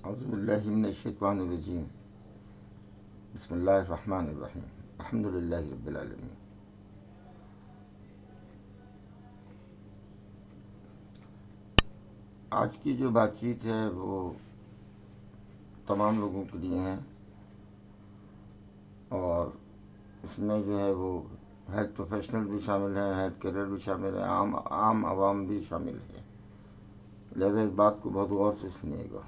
اعوذ باللہ من الشیطان الرجیم، بسم اللہ الرحمن الرحیم، الحمد للہ رب العالمین۔ آج کی جو بات چیت ہے وہ تمام لوگوں کے لیے ہیں، اور اس میں جو ہے وہ ہیلتھ پروفیشنل بھی شامل ہیں، ہیلتھ کیریئر بھی شامل ہے، عام عوام بھی شامل ہے، لہذا اس بات کو بہت غور سے سنیے گا۔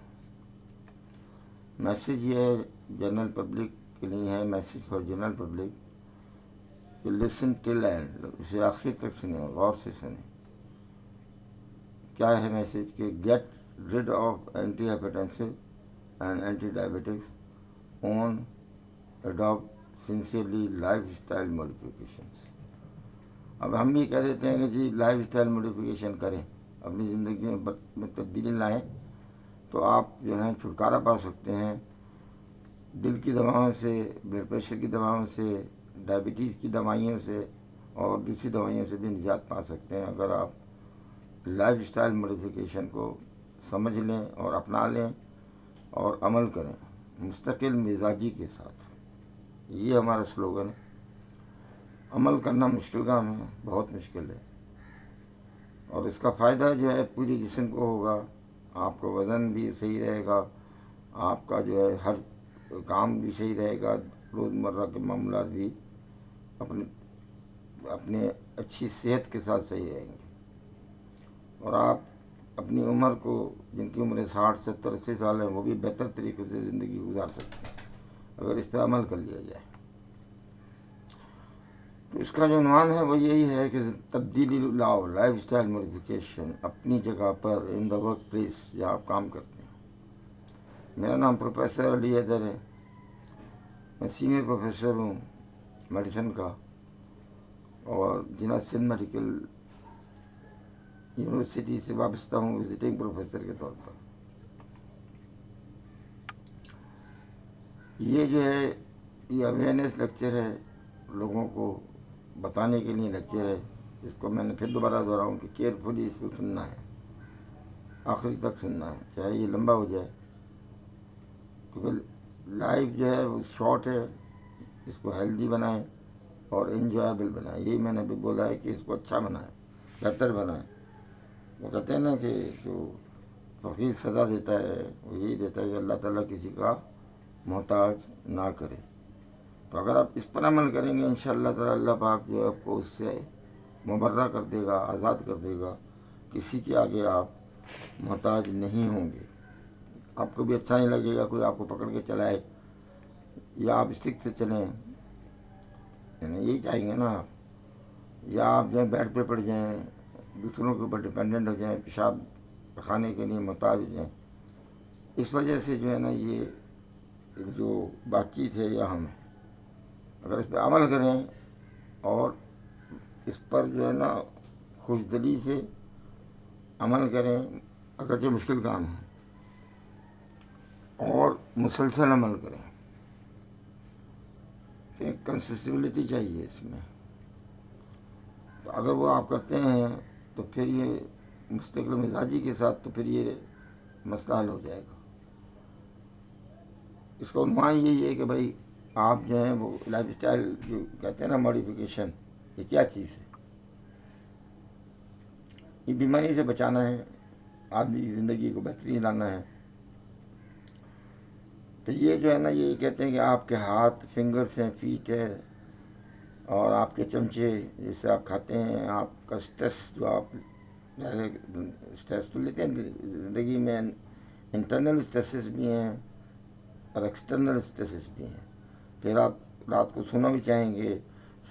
میسیج یہ ہے جنرل پبلک کے لیے ہے، message for general public, listen till and, اسے آخر تک سنیں، غور سے سنیں۔ کیا ہے میسیج کہ get rid of anti hypertensive and anti diabetics on adopt sincerely lifestyle modifications. اب ہم یہ کہہ دیتے ہیں کہ جی لائف اسٹائل موڈیفیکیشن کریں، اپنی زندگی میں تبدیلی لائیں، تو آپ جو ہیں چھٹکارا پا سکتے ہیں دل کی دواؤں سے، بلڈ پریشر کی دواؤں سے، ڈائبٹیز کی دوائیوں سے اور دوسری دوائیوں سے بھی نجات پا سکتے ہیں، اگر آپ لائف اسٹائل موڈیفیکیشن کو سمجھ لیں اور اپنا لیں اور عمل کریں مستقل مزاجی کے ساتھ۔ یہ ہمارا سلوگن ہے۔ عمل کرنا مشکل کام ہے، بہت مشکل ہے، اور اس کا فائدہ جو ہے پوری جسم کو ہوگا، آپ کا وزن بھی صحیح رہے گا، آپ کا جو ہے ہر کام بھی صحیح رہے گا، روزمرہ کے معاملات بھی اپنے اچھی صحت کے ساتھ صحیح رہیں گے، اور آپ اپنی عمر کو، جن کی عمریں 60 70 80 سال ہیں، وہ بھی بہتر طریقے سے زندگی گزار سکتے ہیں اگر اس پہ عمل کر لیا جائے۔ تو اس کا جو عنوان ہے وہ یہی ہے کہ تبدیلی لاؤ، لائف اسٹائل موڈیفیکیشن، اپنی جگہ پر، ان دا ورک پلیس جہاں آپ کام کرتے ہیں۔ میرا نام پروفیسر علی حیدر ہے، میں سینئر پروفیسر ہوں میڈیسن کا، اور ضلع سندھ میڈیکل یونیورسٹی سے وابستہ ہوں وزٹنگ پروفیسر کے طور پر۔ یہ جو ہے یہ اویئرنیس لیکچر ہے، لوگوں کو بتانے کے لیے لیکچر ہے، اس کو میں نے پھر دوبارہ دہراؤں کہ کیئرفلی اس کو سننا ہے، آخری تک سننا ہے، چاہے یہ لمبا ہو جائے، کیونکہ لائف جو ہے وہ شارٹ ہے، اس کو ہیلدی بنائیں اور انجوائبل بنائیں۔ یہی میں نے بھی بولا ہے کہ اس کو اچھا بنائیں، بہتر بنائیں۔ وہ کہتے ہیں نا کہ جو فقیر سزا دیتا ہے وہ یہی دیتا ہے کہ اللہ تعالیٰ کسی کا محتاج نہ کرے۔ تو اگر آپ اس پر عمل کریں گے انشاءاللہ تعالیٰ اللہ پاک جو ہے آپ کو اس سے مبرہ کر دے گا، آزاد کر دے گا، کسی کے آگے آپ محتاج نہیں ہوں گے۔ آپ کو بھی اچھا نہیں لگے گا کوئی آپ کو پکڑ کے چلائے، یا آپ اسٹک سے چلیں، یعنی یہی چاہیں گے نا آپ، یا آپ جو ہے بیڈ پہ پڑ جائیں، دوسروں کے اوپر ڈپینڈنٹ ہو جائیں، پیشاب کھانے کے لیے محتاج ہو جائیں۔ اس وجہ سے جو ہے نا یہ جو بات چیت ہے یہ اہم ہے۔ اگر اس پہ عمل کریں اور اس پر جو ہے نا خوش دلی سے عمل کریں، اگرچہ مشکل کام ہے، اور مسلسل عمل کریں، کنسسٹیبلٹی چاہیے اس میں، تو اگر وہ آپ کرتے ہیں تو پھر یہ مستقل مزاجی کے ساتھ، تو پھر یہ مسئلہ حل ہو جائے گا۔ اس کا عنوان یہی ہے کہ بھائی آپ جو ہیں وہ لائف اسٹائل جو کہتے ہیں نا ماڈیفیکیشن، یہ کیا چیز ہے؟ یہ بیماری سے بچانا ہے، آدمی کی زندگی کو بہترین لانا ہے۔ تو یہ جو ہے نا یہ کہتے ہیں کہ آپ کے ہاتھ، فنگرس ہیں، فیٹ ہے، اور آپ کے چمچے جس سے آپ کھاتے ہیں، آپ کا اسٹریس جو آپ اسٹریس تو لیتے ہیں زندگی میں، انٹرنل اسٹریسز بھی ہیں اور ایکسٹرنل اسٹریسز بھی ہیں۔ پھر آپ رات کو سونا بھی چاہیں گے،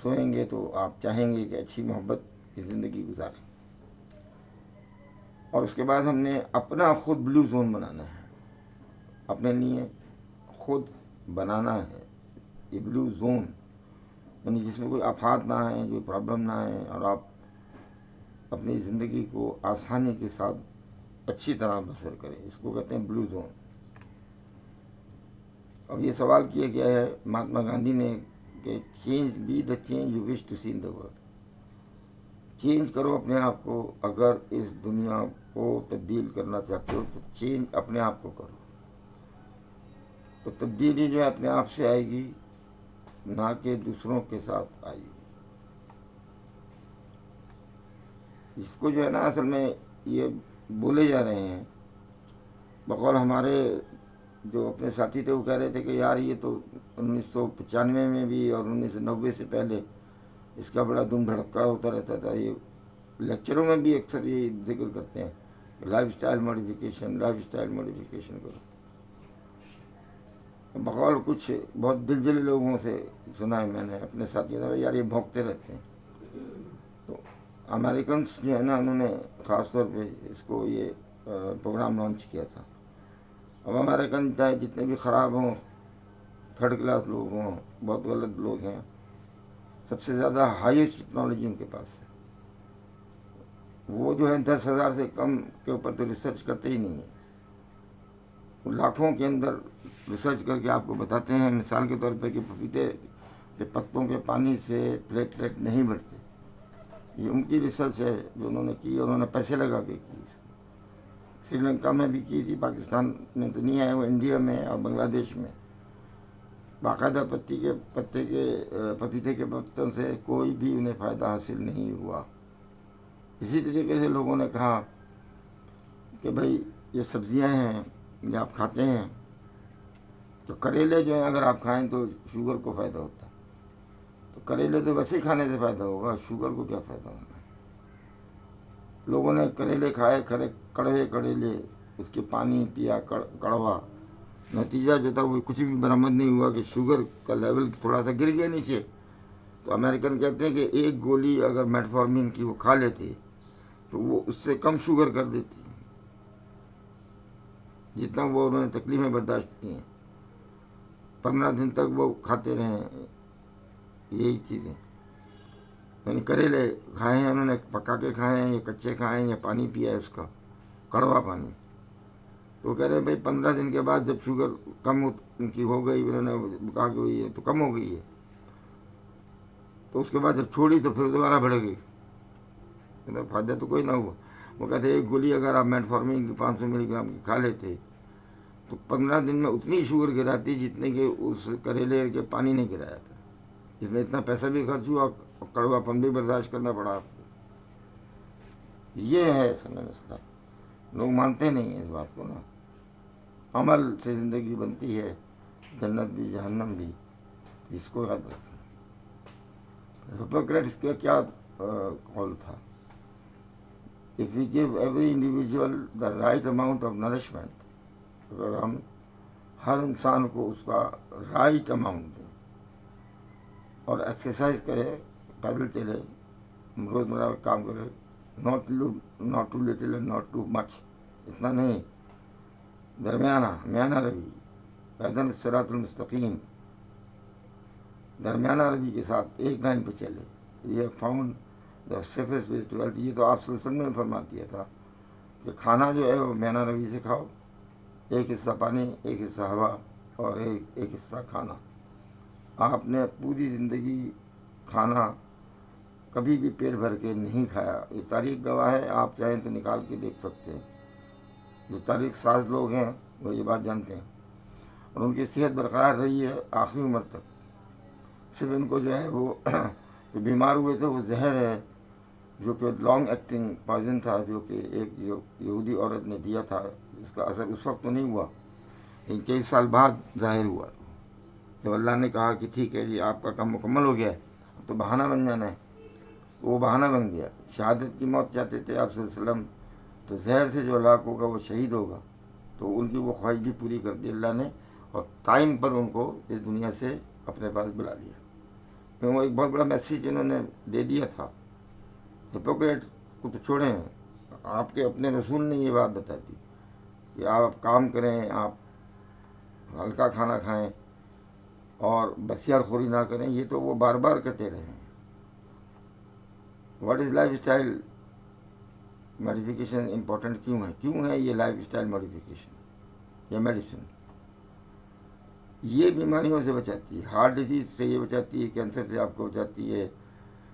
سوئیں گے تو آپ چاہیں گے کہ اچھی محبت کی زندگی گزاریں، اور اس کے بعد ہم نے اپنا خود بلو زون بنانا ہے، اپنے لیے خود بنانا ہے یہ بلو زون، یعنی جس میں کوئی آفات نہ آئیں، کوئی پرابلم نہ آئیں، اور آپ اپنی زندگی کو آسانی کے ساتھ اچھی طرح بسر کریں، اس کو کہتے ہیں بلو زون۔ اب یہ سوال کیا گیا ہے مہاتما گاندھی نے کہ change be the change you wish to see in the world, change کرو اپنے آپ کو، اگر اس دنیا کو تبدیل کرنا چاہتے ہو تو چینج اپنے آپ کو کرو۔ تو تبدیلی جو ہے اپنے آپ سے آئے گی، نہ کہ دوسروں کے ساتھ آئے گی. اس کو جو ہے نا اصل میں یہ بولے جا رہے ہیں. بقول ہمارے جو اپنے ساتھی تھے وہ کہہ رہے تھے کہ یار یہ تو 1995 میں بھی اور 1990 سے پہلے اس کا بڑا دھوم دھڑکا ہوتا رہتا تھا. یہ لیکچروں میں بھی اکثر یہ ذکر کرتے ہیں کہ life style modification, life style modification کرو. بقول کچھ بہت دل لوگوں سے سنا ہے میں نے، اپنے ساتھیوں نے، یار یہ بھونکتے رہتے ہیں. تو امریکنس جو ہے نا انہوں نے خاص طور پہ اس کو یہ پروگرام لانچ کیا تھا. اب امریکن چاہے جتنے بھی خراب ہوں، تھرڈ کلاس لوگ ہوں، بہت غلط لوگ ہیں، سب سے زیادہ ہائیسٹ ٹیکنالوجی ان کے پاس ہے. وہ جو ہے 10,000 سے کم کے اوپر تو ریسرچ کرتے ہی نہیں ہیں. وہ لاکھوں کے اندر ریسرچ کر کے آپ کو بتاتے ہیں، مثال کے طور پہ کہ پپیتے کے پتوں کے پانی سے پلیٹلیٹ نہیں بڑھتے. یہ ان کی ریسرچ ہے جو انہوں نے کی، انہوں نے پیسے لگا کے کی. سری لنکا میں بھی کی تھی، پاکستان میں تو نہیں ہے، وہ انڈیا میں اور بنگلہ دیش میں باقاعدہ پپیتے کے پتوں سے کوئی بھی انہیں فائدہ حاصل نہیں ہوا. اسی طریقے سے لوگوں نے کہا کہ بھائی یہ سبزیاں ہیں یہ آپ کھاتے ہیں تو کریلے جو ہیں اگر آپ کھائیں تو شوگر کو فائدہ ہوتا ہے. تو کریلے تو ویسے ہی کھانے سے فائدہ ہوگا، شوگر کو کیا فائدہ ہونا ہے. لوگوں نے کریلے کھائے، کڑوے کریلے، اس کے پانی پیا کڑوا. نتیجہ جو تھا وہ کچھ بھی برآمد نہیں ہوا کہ شوگر کا لیول تھوڑا سا گر گیا نیچے. تو امریکن کہتے ہیں کہ ایک گولی اگر میٹفارمین کی وہ کھا لیتے تو وہ اس سے کم شوگر کر دیتی جتنا وہ انہوں نے تکلیفیں برداشت کی ہیں. 15 دن تک وہ کھاتے رہے یہی چیزیں. یعنی کریلے کھائے ہیں انہوں نے، پکا کے کھائے ہیں یا کچے کھائے ہیں یا پانی پیا ہے اس کا کڑوا پانی. تو وہ کہہ رہے ہیں بھائی 15 دن کے بعد جب شوگر کم ان کی ہو گئی، انہوں نے کہا کہ یہ تو کم ہو گئی ہے، تو اس کے بعد جب چھوڑی تو پھر دوبارہ بڑھ گئی. فائدہ تو کوئی نہ ہوا. وہ کہتے ہیں ایک گولی اگر آپ میٹفارمین کی 500 ملی گرام کی کھا لیتے تو 15 دن میں اتنی شوگر گراتی جتنے کہ اس کریلے کے پانی نے گرایا تھا. اس میں اتنا پیسہ بھی خرچ ہوا اور کڑوا پن بھی برداشت کرنا پڑا آپ کو. یہ ہے اصل مسئلہ. لوگ مانتے نہیں ہیں اس بات کو نا. عمل سے زندگی بنتی ہے، جنت بھی جہنم بھی. اس کو یاد رکھیں. ہپوکریٹس کا کیا قول تھا؟ If we give every individual the right amount of nourishment، اگر ہم ہر انسان کو اس کا رائٹ اماؤنٹ دیں اور ایکسرسائز کرے، پیدل چلے، روزمرہ کا کام کرے، not too little and not too much, اتنا نہیں، میانہ روی، اہدنا الصراط المستقیم، درمیانہ روی کے ساتھ ایک لائن پہ چلے. یہ found the safest way to health. یہ تو آپ صلی اللہ علیہ وسلم نے فرما دیا تھا کہ کھانا جو ہے وہ میانہ روی سے کھاؤ، ایک حصہ پانی، ایک حصہ ہوا اور ایک حصہ کھانا. آپ نے پوری زندگی کھانا کبھی بھی پیٹ بھر کے نہیں کھایا. یہ تاریخ گواہ ہے، آپ چاہیں تو نکال کے دیکھ سکتے ہیں. جو تاریخ ساز لوگ ہیں وہ یہ بات جانتے ہیں، اور ان کی صحت برقرار رہی ہے آخری عمر تک. صرف ان کو جو ہے وہ جو بیمار ہوئے تھے وہ زہر ہے جو کہ لانگ ایکٹنگ پوائزن تھا، جو کہ ایک یہودی عورت نے دیا تھا. اس کا اثر اس وقت تو نہیں ہوا لیکن کئی سال بعد ظاہر ہوا، جب اللہ نے کہا کہ ٹھیک ہے جی آپ کا کام مکمل ہو گیا ہے، اب تو بہانہ بن جانا ہے. وہ بہانہ بن گیا. شہادت کی موت چاہتے تھے آپ صلی اللہ علیہ وسلم، تو زہر سے جو ہلاک ہوگا وہ شہید ہوگا. تو ان کی وہ خواہش بھی پوری کر دی اللہ نے، اور ٹائم پر ان کو اس دنیا سے اپنے پاس بلا لیا. وہ ایک بہت بڑا میسیج انہوں نے دے دیا تھا. ہپوکریٹ کو تو چھوڑیں، آپ کے اپنے رسول نے یہ بات بتا دی کہ آپ کام کریں، آپ ہلکا کھانا کھائیں اور بسیار خوری نہ کریں. یہ تو وہ بار بار کہتے رہے ہیں. What is life style modification important کیوں ہے یہ لائف اسٹائل ماڈیفیکیشن یا میڈیسن؟ یہ بیماریوں سے بچاتی ہے، ہارٹ ڈیزیز سے یہ بچاتی ہے، کینسر سے آپ کو بچاتی ہے،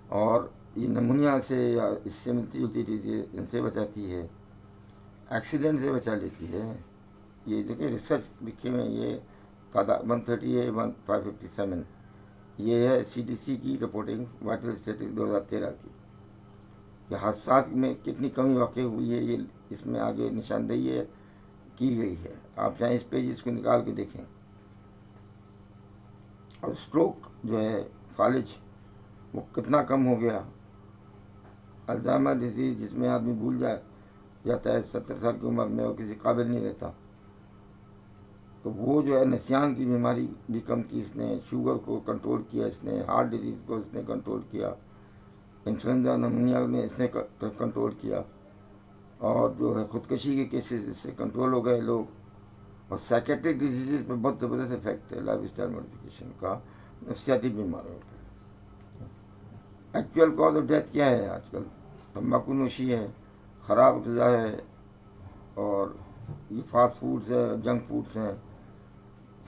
اور یہ نمونیا سے یا اس سے ملتی جلتی چیزیں ان سے بچاتی ہے، ایکسیڈنٹ سے بچا لیتی ہے. یہ دیکھیں ریسرچ لکھے ہوئے ہیں، یہ تعداد 130 ہے 557. یہ ہے CDC کی رپورٹنگ وائٹل اسٹیٹس 2013 کی. کہ حادثات میں کتنی کمی واقع ہوئی ہے یہ اس میں آگے نشاندہی ہے کی گئی ہے. آپ چاہیں اس پیج اس کو نکال کے دیکھیں. اور اسٹروک جو ہے فالج وہ کتنا کم ہو گیا. الزائمر ڈیزیز جس میں آدمی بھول جاتا ہے 70 سال کی عمر میں وہ کسی قابل نہیں رہتا، تو وہ جو ہے نسیان کی بیماری بھی کم کی اس نے. شوگر کو کنٹرول کیا اس نے. ہارٹ ڈیزیز کو اس نے کنٹرول کیا. انفلوئنزا نمونیا نے اس نے کنٹرول کیا. اور جو ہے خودکشی کے کیسز اس سے کنٹرول ہو گئے لوگ. اور سائکیٹرک ڈیزیز پہ بہت زبردست افیکٹ ہے لائف اسٹائل موڈیفکیشن کا نفسیاتی بیماریوں پہ. ایکچوئل کاز آف ڈیتھ کیا ہے آج کل؟ تمباکو نوشی ہے، خراب غذا ہے، اور یہ فاسٹ فوڈس ہیں، جنک فوڈس ہیں،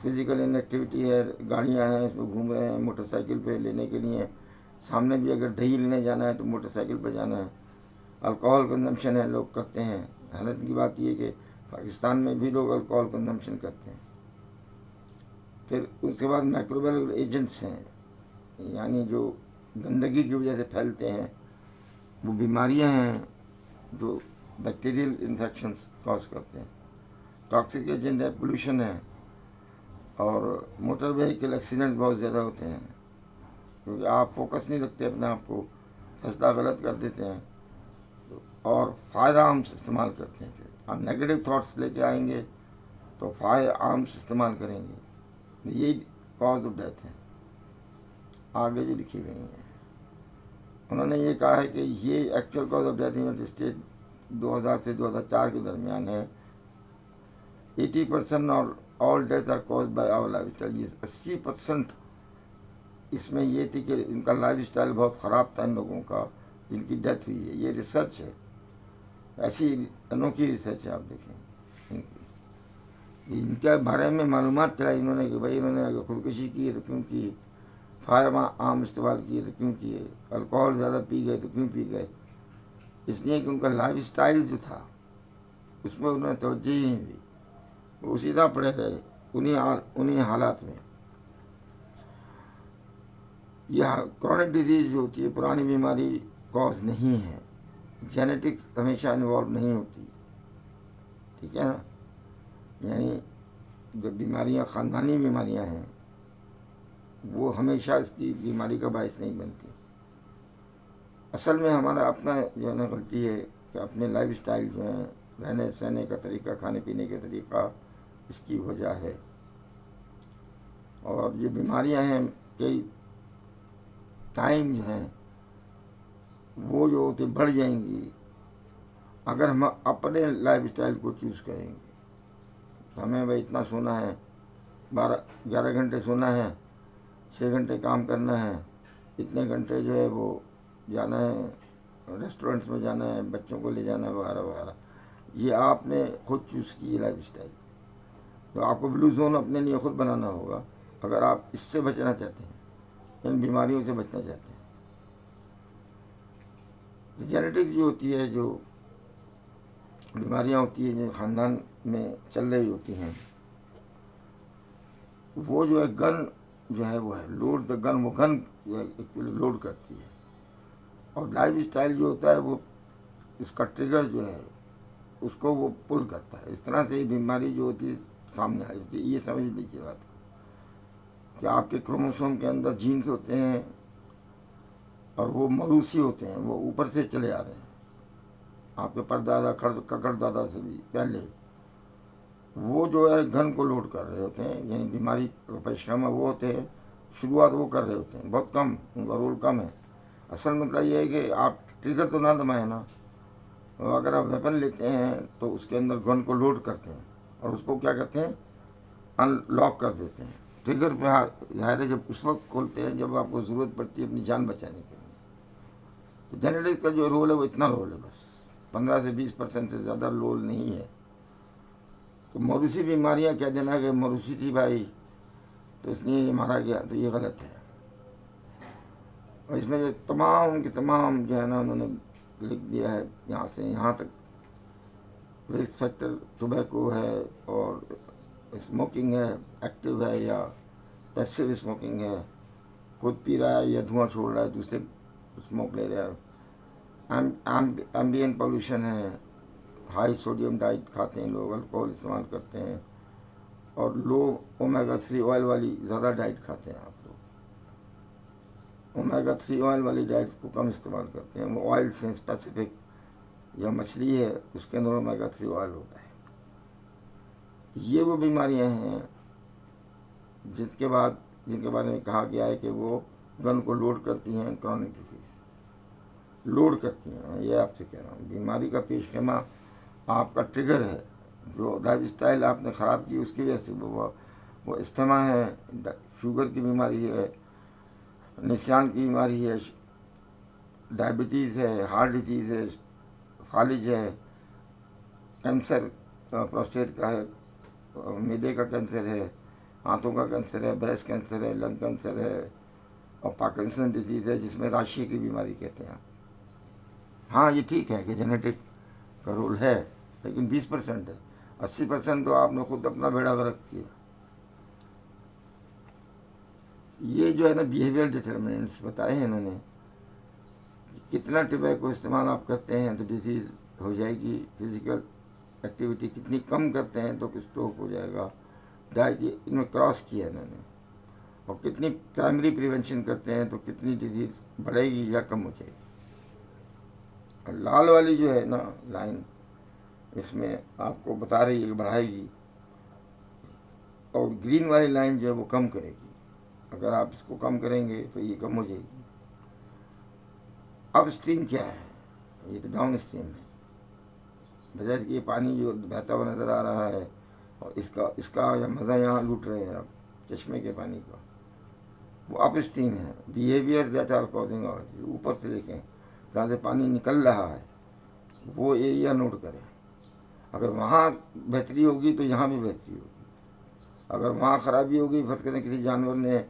فزیکل ان ایکٹیویٹی ہے. گاڑیاں ہیں اس میں گھوم رہے ہیں موٹر سائیکل پہ لینے کے لیے. سامنے بھی اگر دہی لینے جانا ہے تو موٹر سائیکل پہ جانا ہے. الکوہل کنزمپشن ہے لوگ کرتے ہیں. حیرت کی بات یہ کہ پاکستان میں بھی لوگ الکوہل کنزمپشن کرتے ہیں. پھر اس کے بعد مائکروبیل ایجنٹس ہیں، یعنی جو گندگی کی وجہ سے پھیلتے ہیں. وہ بیماریاں ہیں جو بیکٹیریل انفیکشنس کاز کرتے ہیں. ٹاکسک ایجنٹ ہے، پولوشن ہے. اور موٹر وہیکل ایکسیڈنٹ بہت زیادہ ہوتے ہیں کیونکہ آپ فوکس نہیں رکھتے اپنے آپ کو، فیصلہ غلط کر دیتے ہیں اور فائر آرمس استعمال کرتے ہیں. پھر آپ نیگیٹو تھاٹس لے کے آئیں گے تو فائر آرمس استعمال کریں گے. یہی کاز آف ڈیتھ ہے آگے جو لکھی گئی ہیں. انہوں نے یہ کہا ہے کہ یہ actual cause of death United State 2000 سے 2004 کے درمیان ہے. 80% اور all death are cause by our lifestyle. 80% اس میں یہ تھی کہ ان کا لائف اسٹائل بہت خراب تھا ان لوگوں کا جن کی ڈیتھ ہوئی ہے. یہ ریسرچ ہے، ایسی انوکھی ریسرچ ہے. آپ دیکھیں ان کے بارے میں معلومات چلائی انہوں نے کہ بھائی انہوں نے اگر خودکشی کی ہے تو کیوں کی، فائر عام استعمال کیے تو کیوں کیے، الکوہل زیادہ پی گئے تو کیوں پی گئے. اس لیے کہ ان کا لائف اسٹائل جو تھا اس میں انہوں نے توجہ ہی نہیں دی. وہ اسی طرح پڑے رہے انہیں حالات میں. یہ کرونک ڈیزیز جو ہوتی ہے پرانی بیماری کاز نہیں ہے. جینیٹکس ہمیشہ انوالو نہیں ہوتی، ٹھیک ہے نا. یعنی جو بیماریاں خاندانی بیماریاں ہیں وہ ہمیشہ اس کی بیماری کا باعث نہیں بنتی. اصل میں ہمارا اپنا جو ہے نا غلطی ہے کہ اپنے لائف اسٹائل جو ہیں، رہنے سہنے کا طریقہ، کھانے پینے کا طریقہ اس کی وجہ ہے. اور یہ بیماریاں ہیں کئی ٹائم جو ہیں وہ جو ہوتے بڑھ جائیں گی اگر ہم اپنے لائف اسٹائل کو چوز کریں گے. ہمیں بھائی اتنا سونا ہے، 11 گھنٹے سونا ہے، 6 گھنٹے کام کرنا ہے، اتنے گھنٹے جو ہے وہ جانا ہے ریسٹورینٹس میں، جانا ہے بچوں کو لے جانا ہے وغیرہ وغیرہ. یہ آپ نے خود چوز کی لائف اسٹائل. تو آپ کو بلو زون اپنے لیے خود بنانا ہوگا اگر آپ اس سے بچنا چاہتے ہیں، ان بیماریوں سے بچنا چاہتے ہیں. جینیٹک جو ہوتی ہے، جو بیماریاں ہوتی ہیں جو خاندان میں چل رہی ہوتی ہیں، وہ جو ہے گن جو ہے وہ ہے لوڈ دا گن. وہ گن جو ہے ایکچولی لوڈ کرتی ہے. اور لائف اسٹائل جو ہوتا ہے وہ اس کا ٹریگر جو ہے اس کو وہ پل کرتا ہے. اس طرح سے یہ بیماری جو ہوتی ہے سامنے آ جاتی ہے. یہ سمجھ لیجیے بات کو کہ آپ کے کروموسوم کے اندر جینز ہوتے ہیں اور وہ موروثی ہوتے ہیں، وہ اوپر سے چلے آ رہے ہیں. آپ کے پردادا ککڑ دادا سے بھی پہلے وہ جو ہے گن کو لوڈ کر رہے ہوتے ہیں. یعنی بیماری کا پیشخامہ وہ ہوتے ہیں، شروعات وہ کر رہے ہوتے ہیں. بہت کم، ان کا رول کم ہے. اصل مطلب یہ ہے کہ آپ ٹریگر تو نہ دبائیں نا. اگر آپ ویپن لیتے ہیں تو اس کے اندر گن کو لوڈ کرتے ہیں اور اس کو کیا کرتے ہیں، ان لاک کر دیتے ہیں. ٹریگر پہ ظاہر ہے جب اس وقت کھولتے ہیں جب آپ کو ضرورت پڑتی ہے اپنی جان بچانے کے لیے. تو جنریٹر کا جو رول ہے وہ اتنا رول ہے، بس 15 سے 20% سے زیادہ رول نہیں ہے. تو موروثی بیماریاں کہہ دینا کہ موروثی تھی بھائی تو اس لیے یہ مارا گیا، تو یہ غلط ہے. اور اس میں جو تمام کے تمام جو ہے نا انہوں نے لکھ دیا ہے یہاں سے یہاں تک. رسک فیکٹر ٹوبیکو ہے اور اسموکنگ ہے ایکٹیو ہے یا پیسو اسموکنگ ہے، خود پی رہا ہے یا دھواں چھوڑ رہا ہے، دوسرے اسموک لے رہا ہے، ایمبین پولوشن ہے، ہائی سوڈیم ڈائٹ کھاتے ہیں لوگ، الکوہل استعمال کرتے ہیں، اور لو اومیگا 3 آئل والی زیادہ ڈائٹ کھاتے ہیں آپ لوگ، اومیگا 3 آئل والی ڈائٹ کو کم استعمال کرتے ہیں، وہ آئل سے اسپیسیفک یا مچھلی ہے اس کے اندر اومیگا 3 آئل ہوتا ہے۔ یہ وہ بیماریاں ہیں جن کے بارے میں کہا گیا ہے کہ وہ گن کو لوڈ کرتی ہیں، کرونک ڈیزیز لوڈ کرتی ہیں۔ یہ آپ سے کہہ رہا ہوں، بیماری کا پیش خیمہ آپ کا ٹریگر ہے، جو لائف اسٹائل آپ نے خراب کی اس کی وجہ سے وہ استھما ہے، شوگر کی بیماری ہے، نسیان کی بیماری ہے، ڈائبٹیز ہے، ہارٹ ڈیزیز ہے، فالج ہے، کینسر پروسٹیٹ کا ہے، میدے کا کینسر ہے، ہاتھوں کا کینسر ہے، بریسٹ کینسر ہے، لنگ کینسر ہے، اور پارکنسن ڈیزیز ہے جس میں راشی کی بیماری کہتے ہیں۔ ہاں یہ ٹھیک ہے کہ جینیٹک کا رول ہے، لیکن 20% ہے، 80% تو آپ نے خود اپنا بیڑا غرق کیا۔ یہ جو ہے نا بیہیویئر ڈٹرمنٹس بتائے ہیں انہوں نے، کتنا ٹبیکو استعمال آپ کرتے ہیں تو ڈیزیز ہو جائے گی، فزیکل ایکٹیویٹی کتنی کم کرتے ہیں تو اسٹروک ہو جائے گا، ڈائٹ ان میں کراس کیا انہوں نے، اور کتنی پرائمری پریونشن کرتے ہیں تو کتنی ڈیزیز بڑھے گی یا کم ہو جائے گی۔ اور لال والی جو ہے نا لائن، اس میں آپ کو بتا رہی ہے کہ بڑھائے گی، اور گرین والی لائن جو ہے وہ کم کرے گی۔ اگر آپ اس کو کم کریں گے تو یہ کم ہو جائے گی۔ اب اسٹریم کیا ہے؟ یہ تو ڈاؤن اسٹریم ہے، بجائے کہ یہ پانی جو بہتا ہوا نظر آ رہا ہے اور اس کا مزہ یہاں لوٹ رہے ہیں آپ چشمے کے پانی کا، وہ اپ اسٹریم ہے۔ بیہیویئر دیٹ آر کازنگ آور، اوپر سے دیکھیں جہاں سے پانی نکل رہا ہے وہ ایریا نوٹ کریں، اگر وہاں بہتری ہوگی تو یہاں بھی بہتری ہوگی، اگر وہاں خرابی ہوگی، فرض کریں کسی جانور نے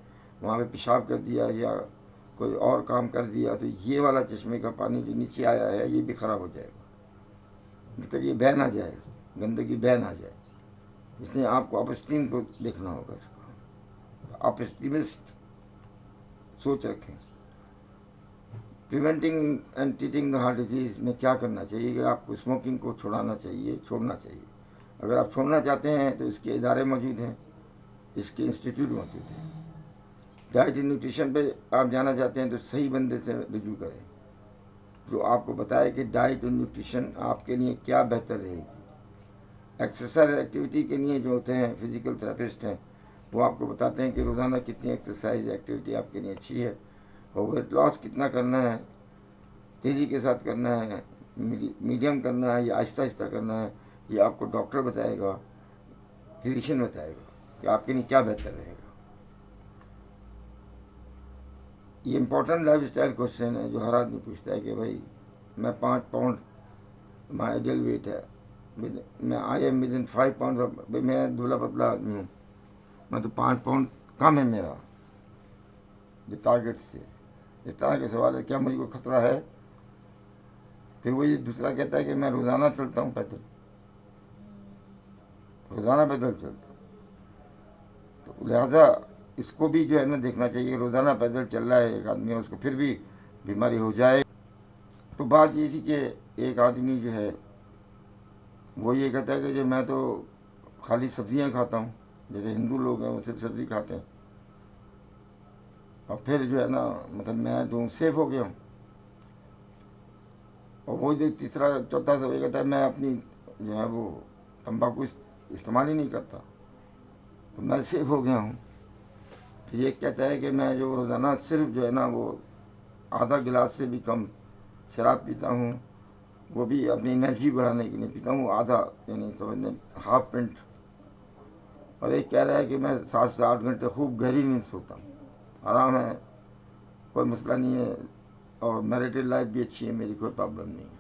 وہاں پہ پیشاب کر دیا یا کوئی اور کام کر دیا تو یہ والا چشمے کا پانی جو نیچے آیا ہے یہ بھی خراب ہو جائے گا، جب تک یہ بہہ نہ جائے، گندگی بہہ نہ جائے۔ اس لیے آپ کو اپ اسٹریم کو دیکھنا ہوگا، اس کا اپ اسٹریمسٹ سوچ رکھیں۔ Preventing and treating the heart disease میں کیا کرنا چاہیے کہ آپ کو اسموکنگ کو چھوڑنا چاہیے۔ اگر آپ چھوڑنا چاہتے ہیں تو اس کے ادارے موجود ہیں، اس کے انسٹیٹیوٹ موجود ہیں۔ ڈائٹ اینڈ نیوٹریشن پہ آپ جانا چاہتے ہیں تو صحیح بندے سے رجوع کریں جو آپ کو بتائے کہ ڈائٹ اور نیوٹریشن آپ کے لیے کیا بہتر رہے گی۔ ایکسرسائز ایکٹیویٹی کے لیے جو ہوتے ہیں فزیکل تھراپسٹ ہیں، وہ آپ کو بتاتے ہیں کہ روزانہ کتنی ایکسرسائز ایکٹیویٹی آپ کے لیے اچھی ہے، اور ویٹ لاس کتنا کرنا ہے، تیزی کے ساتھ کرنا ہے، میڈیم کرنا ہے یا آہستہ آہستہ کرنا ہے، یہ آپ کو ڈاکٹر بتائے گا، فزیشین بتائے گا کہ آپ کے لیے کیا بہتر رہے گا۔ یہ امپورٹنٹ لائف اسٹائل کوشچن ہے جو ہر آدمی پوچھتا ہے کہ بھائی میں 5 پاؤنڈ مائی آئیڈیل ویٹ ہے، میں I am with in 5 pound, میں دبلا پتلا آدمی ہوں، میں تو 5 پاؤنڈ کم ہے میرا جو ٹارگیٹ سے۔ اس طرح کے سوال ہے، کیا مجھے کو خطرہ ہے؟ پھر وہی دوسرا کہتا ہے کہ میں روزانہ چلتا ہوں پیدل، روزانہ پیدل چلتا ہوں، تو لہٰذا اس کو بھی جو ہے نا دیکھنا چاہیے، روزانہ پیدل چل رہا ہے ایک آدمی، اس کو پھر بھی بیماری ہو جائے تو بات یہ تھی کہ ایک آدمی جو ہے وہ یہ کہتا ہے کہ جو میں تو خالی سبزیاں کھاتا ہوں، جیسے ہندو لوگ ہیں وہ صرف سبزی کھاتے ہیں، اور پھر جو ہے نا مطلب میں تو سیف ہو گیا ہوں۔ اور وہ جو تیسرا چوتھا سب یہ کہتا ہے میں اپنی جو ہے وہ تمباکو استعمال ہی نہیں کرتا تو میں سیف ہو گیا ہوں۔ پھر ایک کہتا ہے کہ میں جو روزانہ صرف جو ہے نا وہ آدھا گلاس سے بھی کم شراب پیتا ہوں، وہ بھی اپنی انرجی بڑھانے کے لیے پیتا ہوں، آدھا یعنی سمجھنے ہاف پنٹ۔ اور ایک کہہ رہا ہے کہ میں 7 سے 8 گھنٹے خوب گہری نیند سوتا ہوں، آرام ہے، کوئی مسئلہ نہیں ہے، اور میریٹل لائف بھی اچھی ہے میری، کوئی پرابلم نہیں ہے۔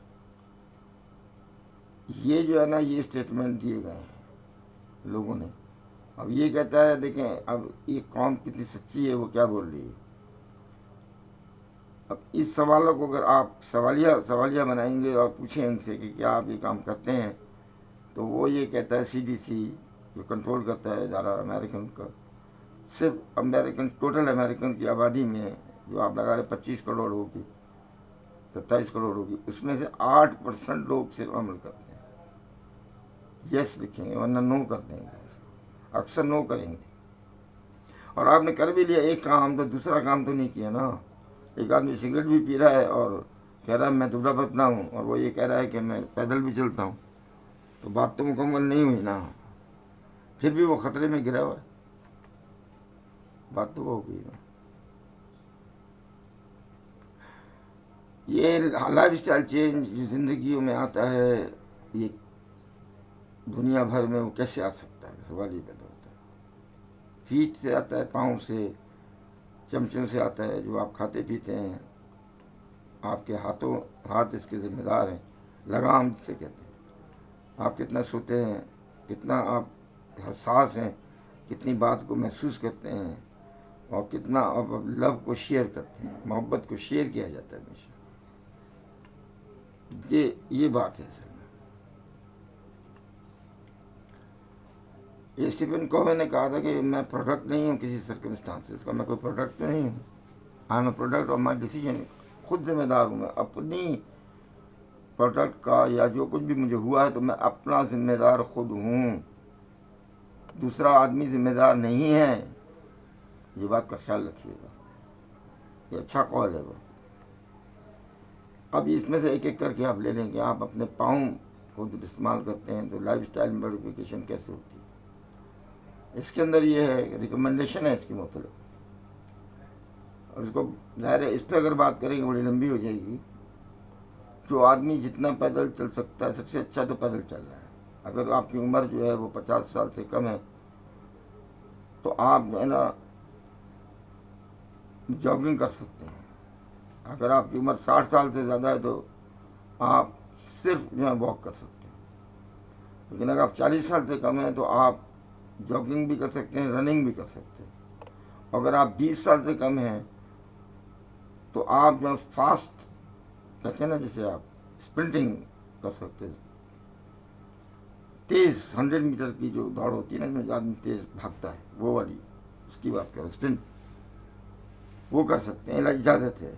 یہ جو ہے نا یہ اسٹیٹمنٹ دیے گئے ہیں لوگوں نے۔ اب یہ کہتا ہے دیکھیں اب یہ قوم کتنی سچی ہے، وہ کیا بول رہی ہے۔ اب اس سوالوں کو اگر آپ سوالیہ بنائیں گے اور پوچھیں ان سے کہ کیا آپ یہ کام کرتے ہیں، تو وہ یہ کہتا ہے سی ڈی سی جو کنٹرول کرتا ہے ادارہ امریکن کا، صرف امریکن ٹوٹل امریکن کی آبادی میں جو آپ لگا رہے 25 کروڑ ہوگی 27 کروڑ ہوگی، اس میں سے 8% لوگ صرف عمل کرتے ہیں، یس لکھیں گے، ورنہ نو کر دیں گے، اکثر نو کریں گے۔ اور آپ نے کر بھی لیا ایک کام تو دوسرا کام تو نہیں کیا نا۔ ایک آدمی سگریٹ بھی پی رہا ہے اور کہہ رہا ہے میں دبلا پتلا ہوں، اور وہ یہ کہہ رہا ہے کہ میں پیدل بھی چلتا ہوں، تو بات تو مکمل نہیں ہوئی نا، پھر بھی وہ خطرے میں گرا ہوا ہے، بات تو وہ ہو گئی نا۔ یہ لائف اسٹائل چینج جو زندگیوں میں آتا ہے، یہ دنیا بھر میں وہ کیسے آ سکتا ہے، سوال یہ پیدا ہوتا ہے۔ فیٹ سے آتا ہے، پاؤں سے، چمچوں سے آتا ہے، جو آپ کھاتے پیتے ہیں، آپ کے ہاتھ اس کے ذمہ دار ہیں، لگام سے کہتے ہیں۔ آپ کتنا سوتے ہیں، کتنا آپ حساس ہیں، کتنی بات کو محسوس کرتے ہیں، اور کتنا آپ لو کو شیئر کرتے ہیں، محبت کو شیئر کیا جاتا ہے ہمیشہ۔ یہ بات ہے سر۔ یہ اسٹیفن کووے نے کہا تھا کہ میں پروڈکٹ نہیں ہوں کسی سرکمسٹانسز کا، میں کوئی پروڈکٹ تو نہیں ہوں، I am a product of my decision, خود ذمہ دار ہوں میں اپنی پروڈکٹ کا، یا جو کچھ بھی مجھے ہوا ہے تو میں اپنا ذمہ دار خود ہوں، دوسرا آدمی ذمہ دار نہیں ہے۔ یہ بات کا خیال رکھیے گا، یہ اچھا قول ہے وہ۔ اب اس میں سے ایک ایک کر کے آپ لے لیں کہ آپ اپنے پاؤں کو جب استعمال کرتے ہیں تو لائف اسٹائل موڈیفیکیشن کیسے ہوتی ہے۔ اس کے اندر یہ ہے ریکمنڈیشن ہے اس کی مختلف، اور اس کو ظاہر ہے اس پہ اگر بات کریں گے بڑی لمبی ہو جائے گی۔ جو آدمی جتنا پیدل چل سکتا ہے، سب سے اچھا تو پیدل چل رہا ہے۔ اگر آپ کی عمر جو ہے وہ 50 سال سے کم ہے تو آپ جو ہے نا جاگنگ کر سکتے ہیں۔ اگر آپ کی عمر 60 سال سے زیادہ ہے تو آپ صرف جو ہے واک کر سکتے ہیں۔ لیکن اگر آپ 40 سال سے کم ہیں تو آپ جاگنگ بھی کر سکتے ہیں، رننگ بھی کر سکتے ہیں۔ اگر آپ 20 سال سے کم ہیں تو آپ جو فاسٹ کہتے ہیں نا، جیسے آپ اسپرنٹنگ کر سکتے ہیں، تیز 100 میٹر کی جو دوڑ ہوتی ہے نا، جس میں آدمی تیز بھاگتا ہے، وہ والی اس کی بات کرو، اسپرنٹ، وہ کر سکتے ہیں۔ اجازت ہے،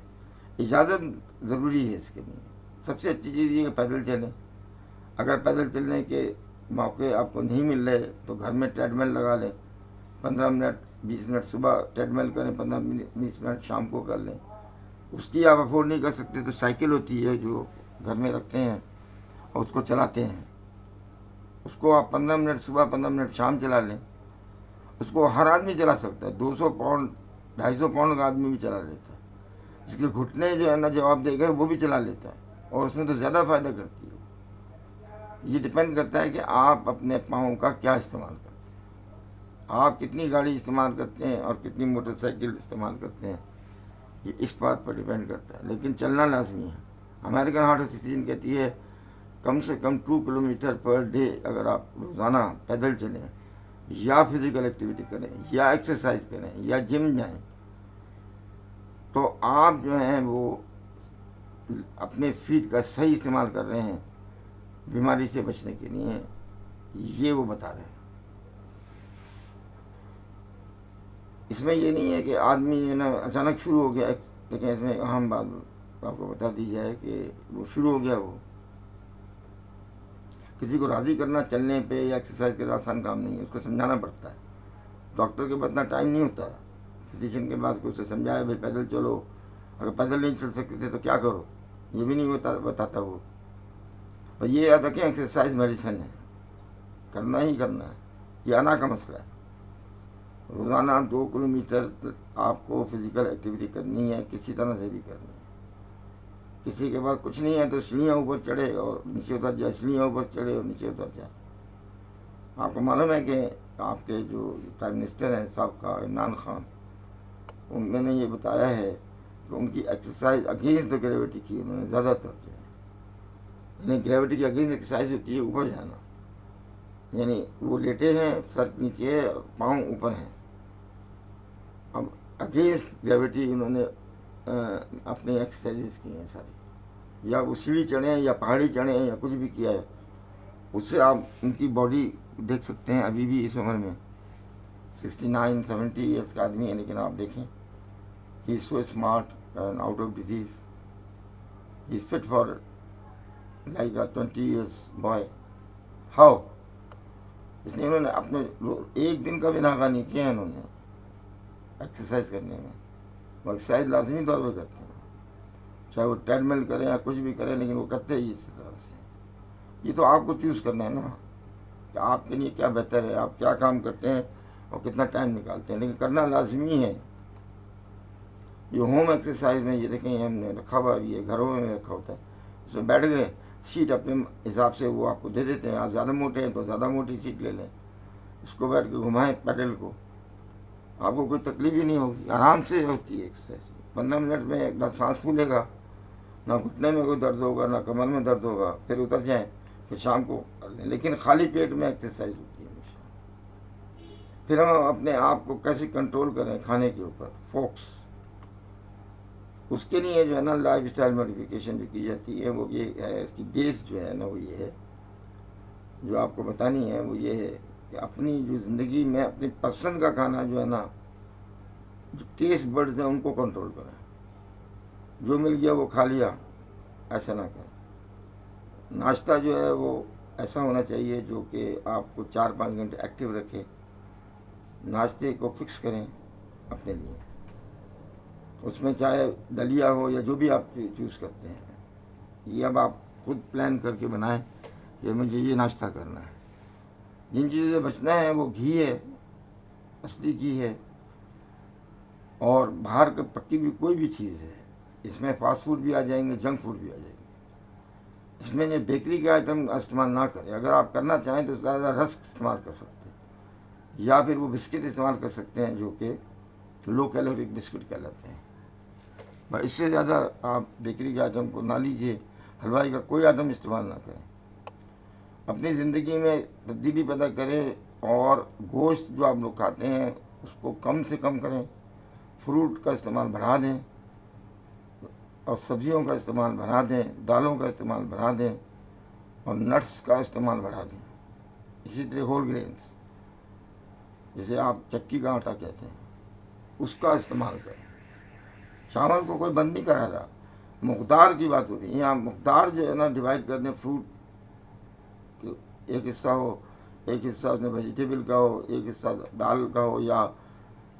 اجازت ضروری ہے اس کے لیے۔ سب سے اچھی چیز یہ کہ پیدل چلیں۔ اگر پیدل چلنے کے موقع آپ کو نہیں مل رہے تو گھر میں ٹریڈ مل لگا لیں، 15 منٹ 20 منٹ صبح ٹریڈ مل کریں، 15 منٹ 20 منٹ شام کو کر لیں۔ اس کی آپ افورڈ نہیں کر سکتے تو سائیکل ہوتی ہے جو گھر میں رکھتے ہیں اور اس کو چلاتے ہیں، اس کو آپ 15 منٹ صبح 15 منٹ شام چلا لیں۔ اس کو ہر آدمی چلا سکتا ہے، 200 پاؤنڈ 250 پاؤنڈ کا آدمی بھی چلا لیتا ہے، جس کے گھٹنے جو ہے نا جواب دے گئے وہ بھی چلا لیتا ہے، اور اس میں تو زیادہ فائدہ کرتی ہے۔ یہ ڈپینڈ کرتا ہے کہ آپ اپنے پاؤں کا کیا استعمال کرتے ہیں، آپ کتنی گاڑی استعمال کرتے ہیں اور کتنی موٹر سائیکل استعمال کرتے ہیں، یہ اس بات پر ڈپینڈ کرتا ہے۔ لیکن چلنا لازمی ہے۔ امریکن ہارٹ ایسوسیشن کہتی ہے کم سے کم 2 کلومیٹر پر ڈے اگر آپ روزانہ پیدل چلیں، یا فزیکل ایکٹیویٹی کریں، یا ایکسرسائز کریں، یا جم جائیں، تو آپ جو ہیں وہ اپنے فیٹ کا صحیح استعمال کر رہے ہیں بیماری سے بچنے کے لیے، یہ وہ بتا رہے ہیں۔ اس میں یہ نہیں ہے کہ آدمی جو ہے نا اچانک شروع ہو گیا، لیکن اس میں اہم بات آپ کو بتا دی جائے کہ وہ شروع ہو گیا، وہ کسی کو راضی کرنا چلنے پہ یا ایکسرسائز کرنا آسان کام نہیں ہے، اس کو سمجھانا پڑتا ہے۔ ڈاکٹر کے پاس اتنا ٹائم نہیں ہوتا، فزیشین کے پاس کو اسے سمجھایا بھائی پیدل چلو، اگر پیدل نہیں چل سکتے تھے تو کیا کرو، یہ بھی نہیں بتاتا وہ۔ اور یہ یاد رکھیں ایکسرسائز میڈیسن ہے، کرنا ہی کرنا ہے، یہ انا کا مسئلہ ہے۔ روزانہ 2 کلومیٹر آپ کو فزیکل ایکٹیویٹی کرنی ہے، کسی طرح سے بھی کرنی ہے۔ کسی کے پاس کچھ نہیں ہے تو سیڑھیاں اوپر چڑھے اور نیچے اتر جائے، سیڑھیاں اوپر چڑھے اور نیچے اتر جائے۔ آپ کو معلوم ہے کہ آپ کے جو پرائم منسٹر ہیں سابقہ عمران خان، ان میں نے یہ بتایا ہے کہ ان کی ایکسرسائز اگینسٹ دا گریوٹی کی انہوں نے زیادہ تر جو ہے، یعنی گریوٹی کی اگینسٹ ایکسرسائز ہوتی ہے اوپر جانا، یعنی وہ لیٹے ہیں، سر نیچے ہے، پاؤں اوپر ہیں، اب اگینسٹ گریوٹی انہوں نے اپنی ایکسرسائز کی ہیں ساری، یا وہ سیڑھی چڑھیں یا پہاڑی چڑھیں یا کچھ بھی کیا ہے، اس سے آپ ان کی باڈی دیکھ سکتے ہیں ابھی بھی اس عمر میں 69-70 ایئرس کا آدمی ہے، لیکن آپ دیکھیں he is so smart and out of disease, he is fit for like a 20 years boy. How? اس لیے انہوں نے اپنے ایک دن کا بھی ناغہ نہیں کیا انہوں نے ایکسرسائز کرنے میں. وہ ایکسرسائز لازمی طور پہ کرتے ہیں، چاہے وہ ٹریڈ مل کریں یا کچھ بھی کریں، لیکن وہ کرتے ہی اس طرح سے. یہ تو آپ کو چوز کرنا ہے نا کہ آپ کے لیے کیا بہتر ہے، آپ کیا کام کرتے ہیں اور کتنا ٹائم نکالتے ہیں، لیکن کرنا لازمی ہے. یہ ہوم ایکسرسائز میں یہ دیکھیں ہم نے رکھا ہوا بھی ہے، گھروں میں رکھا ہوتا ہے، اس میں بیٹھ گئے، سیٹ اپنے حساب سے وہ آپ کو دے دیتے ہیں. آپ زیادہ موٹے ہیں تو زیادہ موٹی سیٹ لے لیں، اس کو بیٹھ کے گھمائیں پیڈل کو، آپ کو کوئی تکلیف ہی نہیں ہوگی، آرام سے ہوتی ہے ایکسرسائز. 15 منٹ میں نہ سانس پھولے گا، نہ گھٹنے میں کوئی درد ہوگا، نہ کمر میں درد ہوگا. پھر اتر جائیں، پھر شام کو کر لیں، لیکن خالی پیٹ میں ایکسرسائز ہوتی ہے ہمیشہ. پھر ہم اپنے آپ کو کیسے کنٹرول کریں کھانے کے اوپر، فوکس. اس کے لیے جو ہے نا لائف اسٹائل موڈیفیکیشن جو کی جاتی ہے وہ یہ ہے، اس کی بیس جو ہے نا وہ یہ ہے جو آپ کو بتانی ہے، وہ یہ ہے کہ اپنی جو زندگی میں اپنی پسند کا کھانا جو ہے نا، جو ٹیسٹ برڈز ہیں ان کو کنٹرول کریں. جو مل گیا وہ کھا لیا، ایسا نہ کریں. ناشتہ جو ہے وہ ایسا ہونا چاہیے جو کہ آپ کو 4-5 گھنٹے ایکٹیو رکھے. ناشتے کو فکس کریں اپنے لیے، اس میں چاہے دلیا ہو یا جو بھی آپ چوز کرتے ہیں، یہ اب آپ خود پلان کر کے بنائیں کہ مجھے یہ ناشتہ کرنا ہے. جن چیزوں سے بچنا ہے وہ گھی ہے، اصلی گھی ہے، اور باہر کا پکی بھی کوئی بھی چیز ہے. اس میں فاسٹ فوڈ بھی آ جائیں گے، جنک فوڈ بھی آ جائیں گے. اس میں یہ بیکری کے آئٹم استعمال نہ کریں. اگر آپ کرنا چاہیں تو زیادہ رسک استعمال کر سکتے ہیں، یا پھر وہ بسکٹ استعمال کر سکتے ہیں جو کہ لو کیلوریک بسکٹ کہلاتے ہیں. اس سے زیادہ آپ بیکری کے آئٹم کو نہ لیجیے، حلوائی کا کوئی آئٹم استعمال نہ کریں. اپنی زندگی میں تبدیلی پیدا کریں، اور گوشت جو آپ لوگ کھاتے ہیں اس کو کم سے کم کریں. فروٹ کا استعمال بڑھا دیں، اور سبزیوں کا استعمال بڑھا دیں، دالوں کا استعمال بڑھا دیں، اور نٹس کا استعمال بڑھا دیں. اسی طرح ہول گرینس، جسے آپ چکی کا آٹا کہتے ہیں، اس کا استعمال کریں. چاول کو کوئی بند نہیں کرا رہا، مقدار کی بات ہو رہی ہے. یہاں مقدار جو ہے نا ڈیوائڈ کر دیں. فروٹ ایک حصہ ہو، ایک حصہ اس میں ویجیٹیبل کا ہو، ایک حصہ دال کا ہو، یا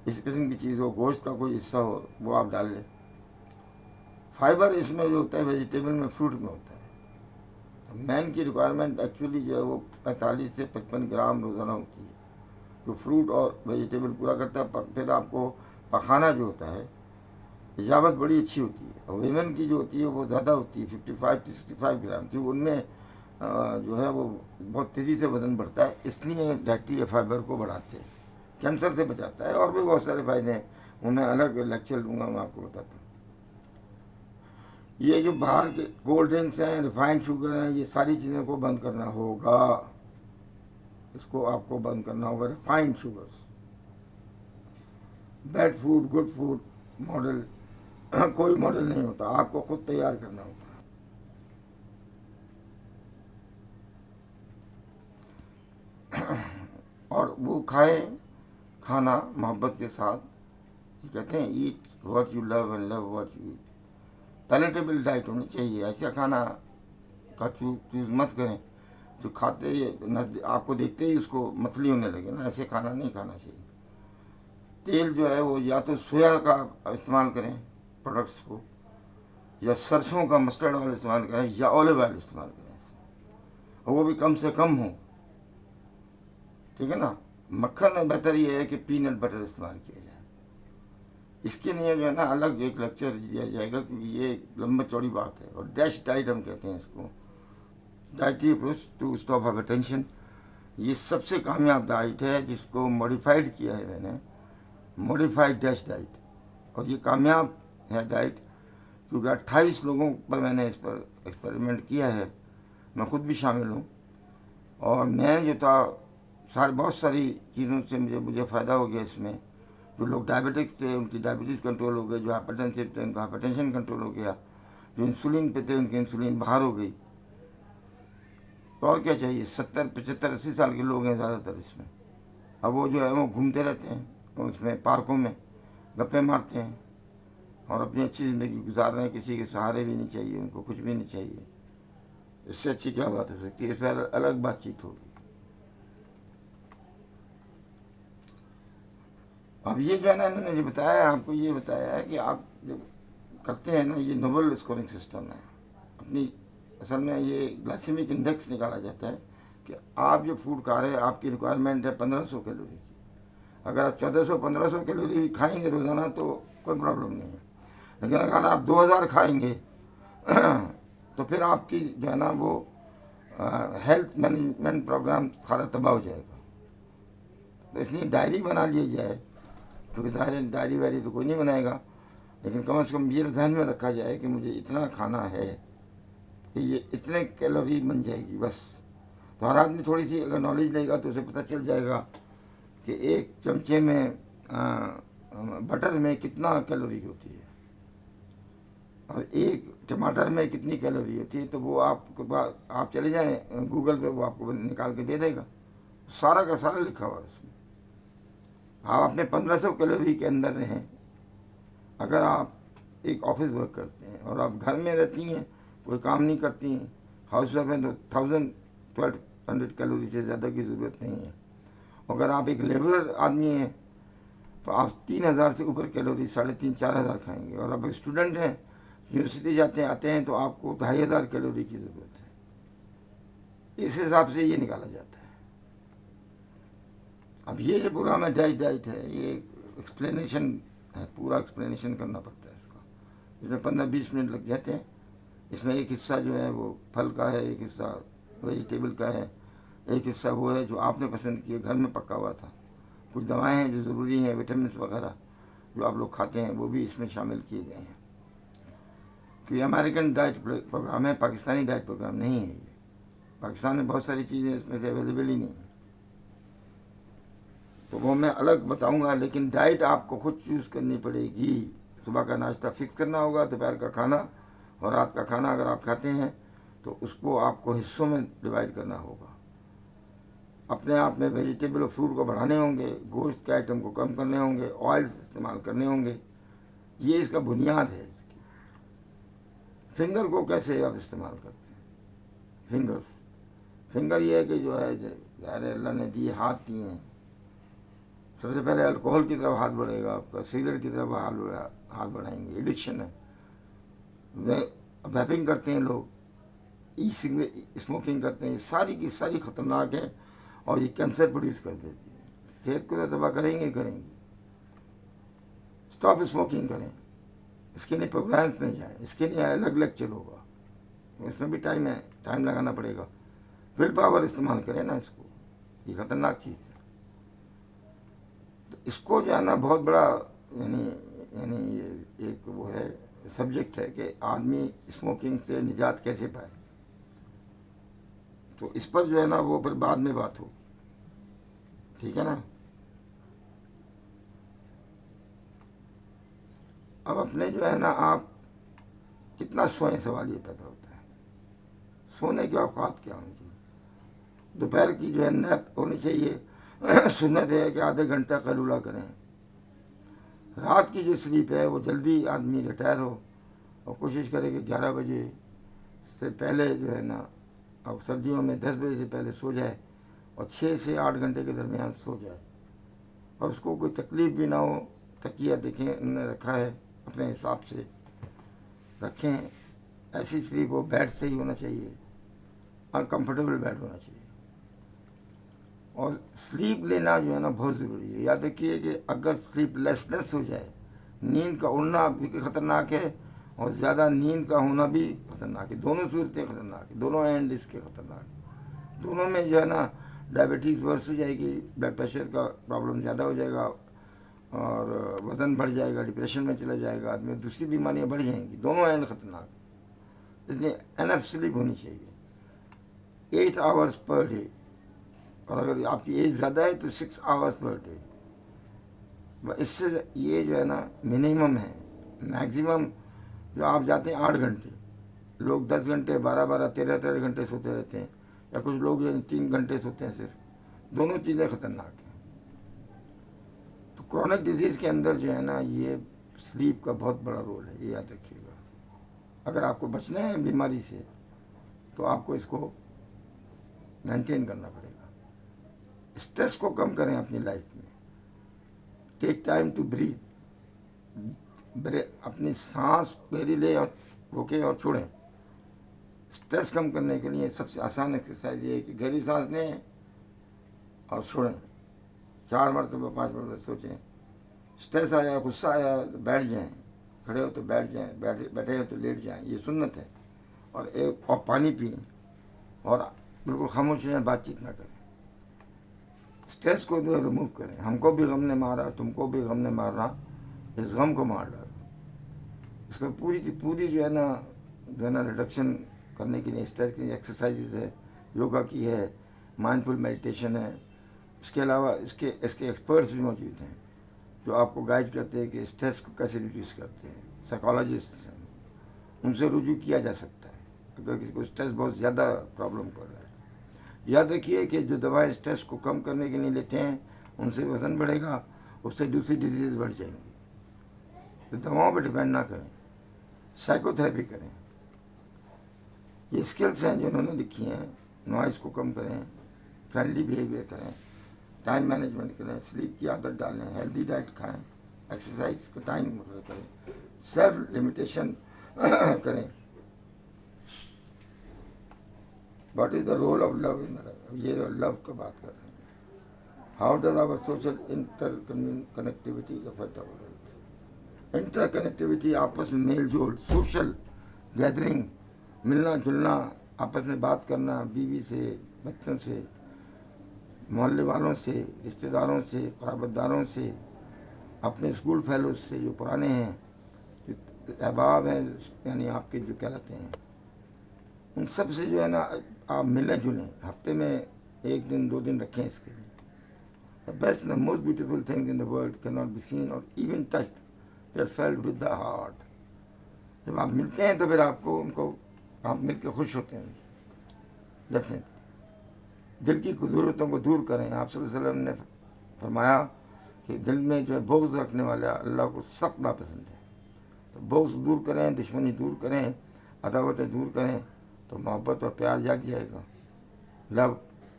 اس قسم کی چیز ہو، گوشت کا کوئی حصہ ہو وہ آپ ڈال لیں. فائبر اس میں جو ہوتا ہے ویجیٹیبل میں، فروٹ میں ہوتا ہے. مین کی ریکوائرمنٹ ایکچولی جو ہے وہ 45 سے 55 گرام روزانہ ہوتی ہے، جو فروٹ اور ویجیٹیبل پورا کرتا ہے. پھر آپ کو پخانہ جو ہوتا ہے، اجابت بڑی اچھی ہوتی ہے. اور ویمن کی جو ہوتی ہے وہ زیادہ ہوتی ہے، 55 سے 65 گرام کی. ان میں جو ہے وہ بہت تیزی سے وزن بڑھتا ہے، اس لیے ڈائٹری فائبر کو بڑھاتے ہیں. کینسر سے بچاتا ہے، اور بھی بہت سارے فائدے ہیں. وہ میں الگ لیکچر دوں گا، میں آپ کو بتاتا ہوں. یہ جو باہر کے کولڈ ڈرنکس ہیں، ریفائنڈ شوگر ہیں، یہ ساری چیزوں کو بند کرنا ہوگا. اس کو آپ کو بند کرنا ہوگا. Refined sugars, bad food, good food, model کوئی ماڈل نہیں ہوتا، آپ کو خود تیار کرنا ہوتا ہے. اور وہ کھائیں کھانا محبت کے ساتھ. کہتے ہیں eat what you love and love what you eat. Palatable diet ہونی چاہیے. ایسا کھانا کا چوز مت کریں جو کھاتے ہی آپ کو دیکھتے ہی اس کو متلی ہونے لگے نا. ایسے کھانا نہیں کھانا چاہیے. تیل جو ہے وہ یا تو سویا کا استعمال کریں پروڈکٹس کو، یا سرسوں کا مسٹرڈ آئل استعمال کریں، یا اولیو آئل استعمال کریں، اور وہ بھی کم سے کم ہوں. ٹھیک ہے نا. مکھن میں بہتر یہ ہے کہ پینٹ بٹر استعمال کیا جائے. اس کے لیے جو ہے نا الگ ایک لیکچر دیا جائے گا، کیونکہ یہ ایک لمبی چوڑی بات ہے. اور ڈیش ڈائٹ ہم کہتے ہیں اس کو، dietary approach to stop hypertension. یہ سب سے کامیاب ڈائٹ ہے جس کو موڈیفائڈ کیا ہے میں نے، موڈیفائڈ ڈیش ڈائٹ. اور یہ کامیاب ہے ڈائٹ، کیونکہ 28 لوگوں پر میں نے اس پر ایکسپیریمنٹ کیا ہے، میں خود بھی شامل ہوں. اور میں جو تھا بہت ساری چیزوں سے مجھے فائدہ ہو گیا اس میں. جو لوگ ڈائبیٹکس تھے ان کی ڈائبٹیز کنٹرول ہو گئی، جو ہائپر ٹینسو تھے ان کا ہائپر ٹینشن کنٹرول ہو گیا، جو انسولین پہ تھے ان کی انسولین باہر ہو گئی. تو اور کیا چاہیے؟ 70 75 80 سال کے لوگ ہیں زیادہ تر اس میں. اب وہ جو ہے وہ گھومتے رہتے ہیں اس میں پارکوں میں گپے مارتے ہیں اور اپنی اچھی زندگی گزار رہے ہیں. کسی کے سہارے بھی نہیں چاہیے ان کو، کچھ بھی نہیں چاہیے. اس سے اچھی کیا بات ہو سکتی ہے؟ اس پر الگ بات چیت ہوگی. اب یہ جو ہے نا انہوں نے جو بتایا ہے آپ کو، یہ بتایا ہے کہ آپ جو کرتے ہیں نا یہ نوبل اسکورنگ سسٹم ہے اپنی. اصل میں یہ گلائسیمک انڈیکس نکالا جاتا ہے کہ آپ جو فوڈ کھا رہے ہیں آپ کی ریکوائرمنٹ ہے 1500 کیلوری کی. اگر آپ 1400 1500 کیلوری کھائیں گے روزانہ تو کوئی پرابلم نہیں ہے. لیکن اگر آپ 2000 کھائیں گے تو پھر آپ کی جو ہے نا وہ ہیلتھ مینجمنٹ پروگرام سارا تباہ ہو جائے گا. تو اس لیے ڈائری بنا لی جائے، کیونکہ ڈائری وائری تو کوئی نہیں بنائے گا، لیکن کم از کم یہ ذہن میں رکھا جائے کہ مجھے اتنا کھانا ہے کہ یہ اتنے کیلوری بن جائے گی بس. تو ہر آدمی تھوڑی سی اگر نالج لے گا تو اسے پتہ چل جائے گا کہ ایک چمچے میں بٹر میں کتنا کیلوری ہوتی ہے اور ایک ٹماٹر میں کتنی کیلوری ہوتی ہے. تو وہ آپ چلے جائیں گوگل پہ، وہ آپ کو نکال کے دے دے گا. سارا کا سارا لکھا ہوا ہے اس میں. آپ اپنے 1500 کیلوری کے اندر رہیں. اگر آپ ایک آفس ورک کرتے ہیں اور آپ گھر میں رہتی ہیں، کوئی کام نہیں کرتی ہیں، ہاؤس وائف ہیں، تو 1200 کیلوری سے زیادہ کی ضرورت نہیں ہے. اگر آپ ایک لیبرر آدمی ہیں تو آپ 3000 سے اوپر کیلوری 3500 4000 کھائیں گے. اور آپ ایک اسٹوڈنٹ ہیں، یونیورسٹی آتے ہیں تو آپ کو 2500 کیلوری کی ضرورت ہے. اس حساب سے یہ نکالا جاتا ہے. اب یہ جو پروگرام ہے ڈائٹ ہے، یہ ایکسپلینیشن ہے، پورا ایکسپلینیشن کرنا پڑتا ہے اس کا. اس میں 15-20 منٹ لگ جاتے ہیں. اس میں ایک حصہ جو ہے وہ پھل کا ہے، ایک حصہ ویجیٹیبل کا ہے، ایک حصہ وہ ہے جو آپ نے پسند کیے گھر میں پکا ہوا تھا. کچھ دوائیں ہیں جو ضروری ہیں، وٹامنس وغیرہ جو آپ لوگ کھاتے ہیں وہ بھی اس میں شامل کیے گئے ہیں. کہ یہ امریکن ڈائٹ پروگرام ہے، پاکستانی ڈائٹ پروگرام نہیں ہے. یہ پاکستان میں بہت ساری چیزیں اس میں سے اویلیبل ہی نہیں ہیں، تو وہ میں الگ بتاؤں گا. لیکن ڈائٹ آپ کو خود چوز کرنی پڑے گی. صبح کا ناشتہ فکس کرنا ہوگا، دوپہر کا کھانا اور رات کا کھانا اگر آپ کھاتے ہیں تو اس کو آپ کو حصوں میں ڈیوائڈ کرنا ہوگا. اپنے آپ میں ویجیٹیبل اور فروٹ کو بڑھانے ہوں گے، گوشت کے آئٹم کو کم کرنے ہوں گے، آئل استعمال کرنے ہوں گے. یہ اس کا بنیاد ہے. اس کی فنگر کو کیسے آپ استعمال کرتے ہیں؟ فنگر یہ ہے کہ جو ہے ظاہر اللہ نے دیے ہاتھ دیے ہیں. سب سے پہلے الکوہل کی طرف ہاتھ بڑھے گا آپ کا، سگریٹ کی طرف ہاتھ بڑھائیں گے. ایڈکشن ہے. ویپنگ کرتے ہیں لوگ، ای سگریٹ اسموکنگ کرتے ہیں. یہ ساری کی ساری خطرناک ہے اور یہ کینسر پروڈیوس کر دیتی ہے. صحت کو تو تباہ کریں گے. اسٹاپ اسموکنگ کریں. اس کے لیے پروگرامس میں جائیں، اس کے لیے الگ لیکچر ہوگا. اس میں بھی ٹائم ہے، ٹائم لگانا پڑے گا. ول پاور استعمال کریں نا اس کو. یہ خطرناک چیز ہے. تو اس کو جو ہے نا بہت بڑا یعنی یہ ایک وہ ہے سبجیکٹ ہے کہ آدمی اسموکنگ سے نجات کیسے پائے. تو اس پر جو ہے نا وہ پھر بعد میں بات ہوگی. ٹھیک ہے نا. اب اپنے جو ہے نا آپ کتنا سوئیں، سوال یہ پیدا ہوتا ہے. سونے کے اوقات کیا ہونی چاہیے؟ دوپہر کی جو ہے نیپ ہونی چاہیے. سنت ہے کہ آدھے گھنٹہ قیلولہ کریں. رات کی جو سلیپ ہے وہ جلدی آدمی ریٹائر ہو اور کوشش کرے کہ 11 بجے سے پہلے جو ہے نا، اور سردیوں میں 10 بجے سے پہلے سو جائے اور 6 سے 8 گھنٹے کے درمیان سو جائے. اور اس کو کوئی تکلیف بھی نہ ہو. تکیہ دیکھیں انہوں نے رکھا ہے، اپنے حساب سے رکھیں. ایسی سلیپ ہو، بیڈ صحیح ہونا چاہیے، انکمفرٹیبل بیڈ ہونا چاہیے. اور سلیپ لینا جو ہے نا بہت ضروری ہے. یاد رکھیے کہ اگر سلیپ لیسنس ہو جائے، نیند کا اڑنا بھی خطرناک ہے اور زیادہ نیند کا ہونا بھی خطرناک ہے. دونوں صورتیں خطرناک ہیں، دونوں اینڈ اس کے خطرناک ہیں. دونوں میں جو ہے نا ڈائبٹیز ورس ہو جائے گی، بلڈ پریشر کا پرابلم زیادہ ہو جائے گا اور وزن بڑھ جائے گا، ڈپریشن میں چلا جائے گا آدمی، دوسری بیماریاں بڑھ جائیں گی. دونوں اینڈ خطرناک. اس لیے انف سلیپ ہونی چاہیے 8 آورس پر ڈے. اور اگر آپ کی ایج زیادہ ہے تو 6 آورس پر ڈے. اس سے یہ جو ہے نا منیمم ہے. میکسیمم جو آپ جاتے ہیں 8 گھنٹے، لوگ 10 گھنٹے 12 13 گھنٹے سوتے رہتے ہیں. یا کچھ لوگ جو 3 گھنٹے سوتے ہیں صرف، دونوں چیزیں خطرناک ہیں۔ تو کرونک ڈیزیز کے اندر جو ہے نا یہ سلیپ کا بہت بڑا رول ہے، یہ یاد رکھیے گا۔ اگر آپ کو بچنا ہے بیماری سے تو آپ کو اس کو مینٹین کرنا پڑے گا۔ اسٹریس کو کم کریں اپنی لائف میں، ٹیک ٹائم ٹو بریتھ، اپنی سانس گہری لیں اور روکیں اور چھوڑیں۔ اسٹریس کم کرنے کے لیے سب سے آسان ایکسرسائز یہ ہے کہ گہری سانس لیں اور چھوڑیں، 4 مرتبہ 5 مرتبہ سوچیں۔ اسٹریس آیا، غصہ آیا تو بیٹھ جائیں، کھڑے ہو تو بیٹھ جائیں، بیٹھے ہو تو لیٹ جائیں، یہ سنت ہے۔ اور پانی پئیں اور بالکل خاموش رہیں، بات چیت نہ کریں۔ اسٹریس کو جو ہے ریموو کریں۔ ہم کو بھی غم نے مارا، تم کو بھی غم نے مارا، اس غم کو مار ڈالو۔ اس کو پوری کی پوری جو ہے نا ریڈکشن کرنے کے لیے اسٹریس کی ایکسرسائزز ہے، یوگا کی ہے، مائنڈفل میڈیٹیشن ہے۔ اس کے علاوہ اس کے ایکسپرٹس بھی موجود ہیں جو آپ کو گائیڈ کرتے ہیں کہ اسٹریس کو کیسے ریڈیوس کرتے ہیں، سائیکالوجسٹ ہیں، ان سے رجوع کیا جا سکتا ہے اگر کسی کو اسٹریس بہت زیادہ پرابلم کر رہا ہے۔ یاد رکھیے کہ جو دوائیں اسٹریس کو کم کرنے کے لیے لیتے ہیں ان سے وزن بڑھے گا، اس سے دوسری ڈیزیز بڑھ جائیں گی۔ تو دواؤں پہ ڈپینڈ نہ کریں، سائیکو تھراپی کریں۔ یہ اسکلس ہیں جو انہوں نے لکھی ہیں۔ نوائز کو کم کریں، فرینڈلی بیہیویئر کریں، ٹائم مینجمنٹ کریں، سلیپ کی عادت ڈالیں، ہیلدی ڈائٹ کھائیں، ایکسرسائز کا ٹائم مقرر کریں، سیلف لمیٹیشن کریں۔ What is the role of love in life? یہ لو کا بات کر رہے ہیں۔ How does our social interconnectivity affect our health? Interconnectivity, آپس میں میل جول، سوشل گیدرنگ، ملنا جلنا، آپس میں بات کرنا، بیوی سے، بچوں سے، محلے والوں سے، رشتہ داروں سے، قرابت داروں سے، اپنے اسکول فیلوز سے جو پرانے ہیں، جو احباب ہیں یعنی آپ کے جو کہلاتے ہیں، ان سب سے جو ہے نا آپ ملیں جلیں، ہفتے میں 1 دن 2 دن رکھیں اس کے لیے۔ The best and the most beautiful things in the world cannot be seen or even touched. They are felt with the heart. جب آپ ملتے ہیں تو پھر آپ مل کے خوش ہوتے ہیں ڈیفینیٹلی۔ دل کی ضرورتوں کو دور کریں۔ آپ صلی اللہ علیہ وسلم نے فرمایا کہ دل میں جو ہے بغض رکھنے والا اللہ کو سخت ناپسند ہے۔ تو بغض دور کریں، دشمنی دور کریں، عداوتیں دور کریں تو محبت اور پیار جاگ جائے گا، لو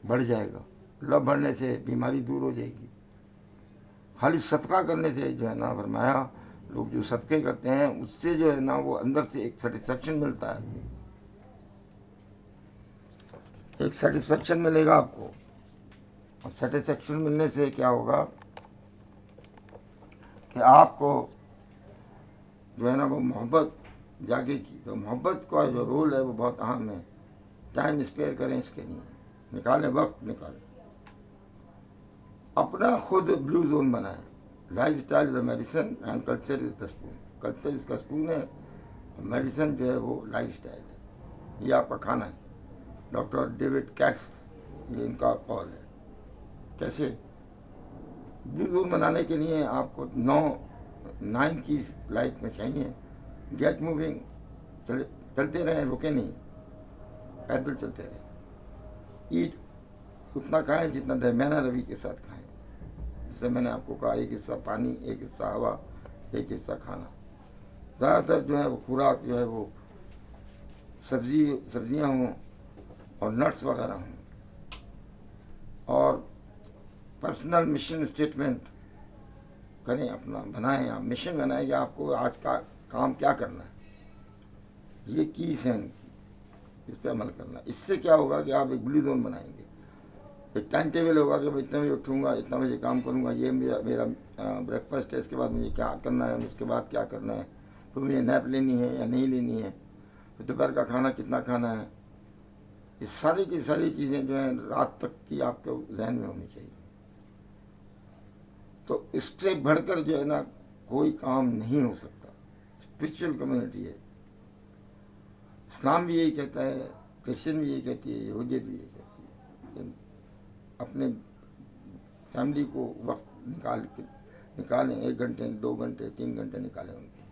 بڑھ جائے گا۔ لو بڑھنے سے بیماری دور ہو جائے گی۔ خالی صدقہ کرنے سے جو ہے نا فرمایا، لوگ جو صدقے کرتے ہیں اس سے جو ہے نا وہ اندر سے ایک سیٹسفیکشن ملتا ہے آدمی، ایک سیٹسفیکشن ملے گا آپ کو۔ اور سیٹسفیکشن ملنے سے کیا ہوگا کہ آپ کو جو ہے نا وہ محبت جاگے گی۔ تو محبت کا جو رول ہے وہ بہت اہم ہے۔ ٹائم اسپیئر کریں اس کے لیے، نکالیں، وقت نکالیں، اپنا خود بلو زون بنائیں۔ Lifestyle is a medicine and culture is the spoon. Culture اس کا اسپون ہے، میڈیسن جو ہے وہ لائف اسٹائل ہے، یہ آپ کا کھانا ہے۔ ڈاکٹر ڈیوڈ کیٹس، یہ ان کا قول ہے۔ کیسے بلو زون بنانے کے لیے آپ کو 9 کیز لائف میں چاہیے۔ گیٹ موونگ، چلتے رہیں، رکے نہیں، پیدل چلتے رہیں۔ ایٹ، اتنا کھائیں جتنا درمیانہ روی کے ساتھ کھائیں۔ جیسے میں نے آپ کو کہا، ایک حصہ پانی، ایک حصہ ہوا، ایک حصہ کھانا۔ زیادہ تر جو ہے وہ خوراک جو ہے وہ سبزیاں ہوں اور نٹس وغیرہ ہوں۔ اور پرسنل مشن اسٹیٹمنٹ کریں، اپنا بنائیں، آپ مشن بنائیں کہ آپ کو آج کا کام کیا کرنا ہے۔ یہ کیز ہیں، اس پہ عمل کرنا۔ اس سے کیا ہوگا کہ آپ ایک بلو زون بنائیں گے، ایک ٹائم ٹیبل ہوگا کہ میں اتنے بجے اٹھوں گا، اتنا بجے کام کروں گا، یہ میرا بریک فاسٹ ہے، اس کے بعد مجھے کیا کرنا ہے، اس کے بعد کیا کرنا ہے، پھر مجھے نیپ لینی ہے یا نہیں لینی ہے، پھر دوپہر کا کھانا کتنا کھانا ہے۔ یہ ساری کی ساری چیزیں جو ہیں رات تک کی آپ کے ذہن میں ہونی چاہیے۔ تو اس سے بڑھ کر جو ہے نا کوئی کام نہیں ہو سکتا۔ اسپرچل کمیونٹی ہے، اسلام بھی یہی کہتا ہے، کرسچن بھی یہی کہتی ہے، یہودیت بھی یہی کہتی ہے کہ اپنے فیملی کو وقت نکالیں، 1 گھنٹے 2 گھنٹے 3 گھنٹے نکالیں ان کے لیے،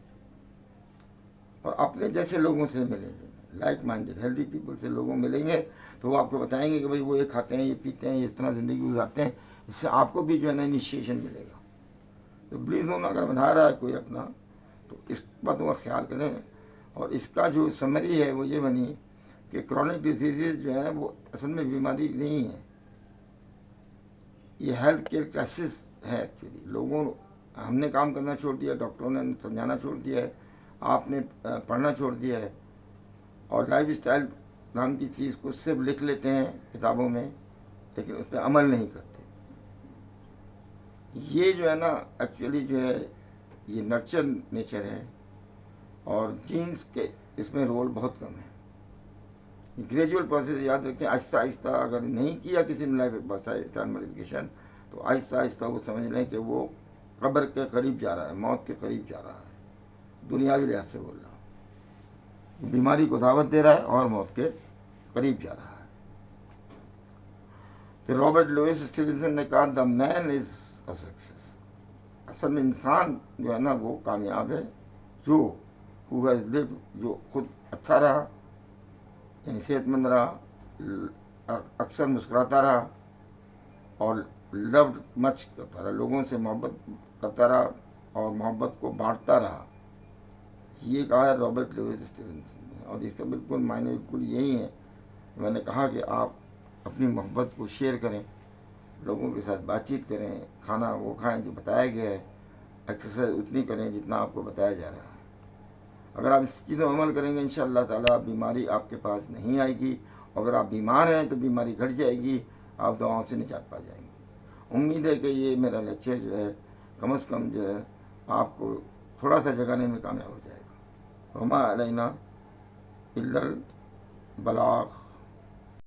اور اپنے جیسے لوگوں سے ملیں گے۔ لائک مائنڈیڈ ہیلدی پیپل سے لوگوں ملیں گے تو وہ آپ کو بتائیں گے کہ بھائی وہ یہ کھاتے ہیں، یہ پیتے ہیں، یہ اس طرح زندگی گزارتے ہیں. اس سے آپ کو بھی جو ہے نا انیشیشن ملے گا. تو بلی زون اگر بنا رہا ہے کوئی اپنا تو اس باتوں کا خیال کریں. اور اس کا جو سمری ہے وہ یہ بنی کہ کرونک ڈیزیزز جو ہیں وہ اصل میں بیماری نہیں ہے، یہ ہیلتھ کیئر کرائسس ہے ایکچولی. ہم نے کام کرنا چھوڑ دیا، ڈاکٹروں نے سمجھانا چھوڑ دیا ہے، آپ نے پڑھنا چھوڑ دیا ہے، اور لائف اسٹائل نام کی چیز کو صرف لکھ لیتے ہیں کتابوں میں لیکن اس پہ عمل نہیں کرتے. یہ جو ہے نا ایکچولی جو ہے یہ نرچر نیچر ہے، اور جینس کے اس میں رول بہت کم ہے. گریجول پروسیس یاد رکھیں، آہستہ آہستہ اگر نہیں کیا کسی نے لائف اسٹائل موڈیفکیشن تو آہستہ آہستہ وہ سمجھ لیں کہ وہ قبر کے قریب جا رہا ہے، موت کے قریب جا رہا ہے. دنیاوی لحاظ سے بول رہا ہوں، بیماری کو دعوت دے رہا ہے اور موت کے قریب جا رہا ہے. پھر رابرٹ لوئس اسٹیونسن نے کہا دا مین از اے سکسیس. اصل میں انسان جو ہے نا وہ کامیاب ہے جو ہو ہیز لیوڈ، جو خود اچھا رہا، یعنی صحت مند رہا، اکثر مسکراتا رہا، اور لوڈ مچ کرتا رہا، لوگوں سے محبت کرتا رہا اور محبت کو بانٹتا رہا. یہ کہا ہے رابرٹ لوئس اسٹیونسن نے، اور اس کا بالکل معنی بالکل یہی ہے. میں نے کہا کہ آپ اپنی محبت کو شیئر کریں، لوگوں کے ساتھ بات چیت کریں، کھانا وہ کھائیں جو بتایا گیا ہے، ایکسرسائز اتنی کریں جتنا آپ کو بتایا جا رہا ہے. اگر آپ اس چیزوں میں عمل کریں گے انشاءاللہ تعالیٰ بیماری آپ کے پاس نہیں آئے گی. اگر آپ بیمار ہیں تو بیماری گھٹ جائے گی، آپ دواؤں سے نجات پا جائیں گے. امید ہے کہ یہ میرا لیکچر جو ہے کم از کم جو ہے آپ کو تھوڑا سا جگانے میں کامیاب ہو جائے گا. وما علینا الا البلاغ.